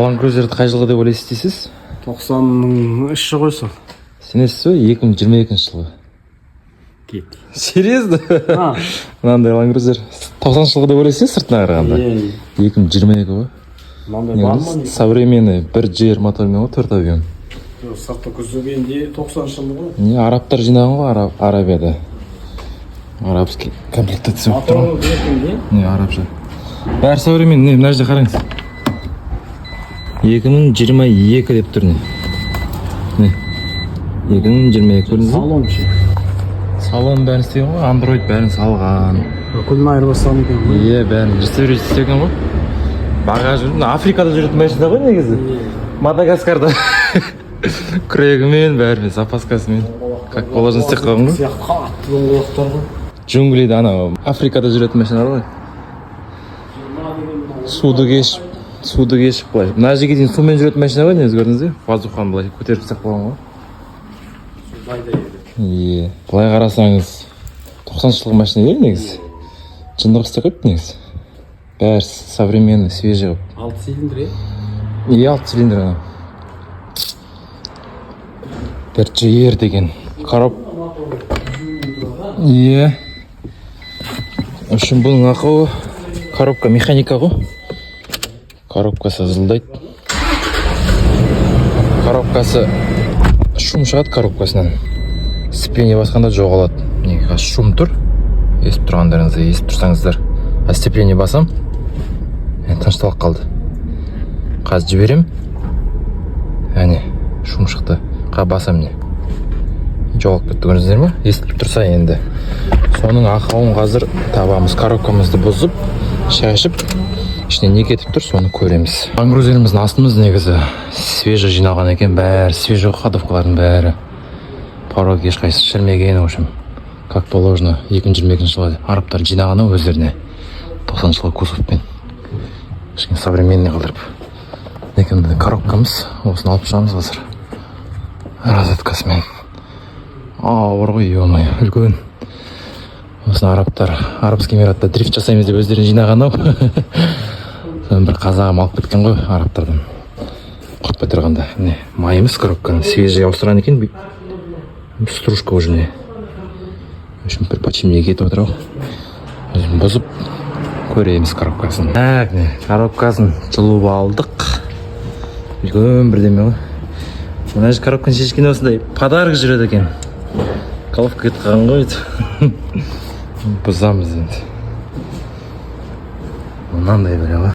Land Cruiser'ді қай жылғы деп ойлайсыз дейсіз? 90-ның іші қойсын. Сенесіз бе? 2022 жылғы. Кет. Серьезно? Мынандай Land Cruiser 90 жылғы деп ойлайсыз сыртына қарағанда? 2022 ғой. Мынандай бар ма? Современный 1J мотормен ғой, 4 авион. Сыртты күзгенде 90 жылы ғой. Не, арабтар жинаған ғой Арабияда. Арабский комплектация болып тұр ғой. Моторы Не, арабша. Бәрі современный, мына жерде қараңыз. 2022 деп тұр не. 2022 көрдіңіз бе? Салон ше. Салон бәрін істеген ғой, Android бәрін салған. Бүкіл айырбастан екен ғой. Е, бәрін реставрация істеген ғой. Багаж жүретін, Африкада жүретін машина ғой негізі. Мадагаскарда. Күрегімен, бәрімен, запаскасымен. Как положено істеп қойған ғой. Сияқты қатты доңғалақтар ғой. Джунглиде анау Африкада жүретін машиналар ғой. Суды кешіп былай. Мына жерге дейін сумен жүретін машина ғой, негізі көрдіңіз бе? Воздуханы былай көтеріп тастап қойған ғой. Судайда еді. Былай қарасаңыз 90 жылғы машина еді негізі. Жындық істеп қойыпты негізі. Бәрі современный, свежий қойып. 6 цилиндр е? 6 цилиндр анау. 1JR деген Үшін бұның ақауы коробка механика ғой. Коробкасы зылдайды. Коробкасы шум шығады коробкасынан. Сцепление басқанда жоғалады. Неге шум тұр. Естіп тұрғандарыңызды естіп тұрсаңыздар. Сцепление басам. Тынышталып қалды. Қазір жіберем. Әне, шум шықты. Басам не. Жоғалып кетті, көрдіңіздер ме? Естіп тұрса енді. Соның ақауын қазір табамыз. Коробкамызды бұзып, шашып, ішіне не кетіп тұр, соны көреміз. Land Cruiser'іміздің астымыз негізі свежий жиналған екен, бәрі свежий ходовкалардың бәрі. Порог ешқайсысы шірмеген, в общем, как положено 2022 жылы арабтар жинағаны өздеріне 90 жылғы кузовпен кішкене современный қылдырып. Екен коробкамыз, осыны алып шығамыз қазір. Розеткасымен. Ауыр ғой, ё-моё, үлкен. Осыны арабтар, Арабский Эмиратта дрифт жасаймыз деп өздерін жинаған ау. Соны бір қазағым алып кеткен ғой арабтардан. Құртпай тұрғанда. Майымыз коробканы свежий ауыстырған екен. Стружка уже не. В общем, бір починение кетіп отыр ау. Бұзып көреміз коробкасын. Коробкасын жылып алдық. Үлкен бірдеме ғой. Мына же коробканы шешкен осындай подарок жүреді екен. Головка кетіп қалған ғой. Бұзамыз енді. Мынандай бір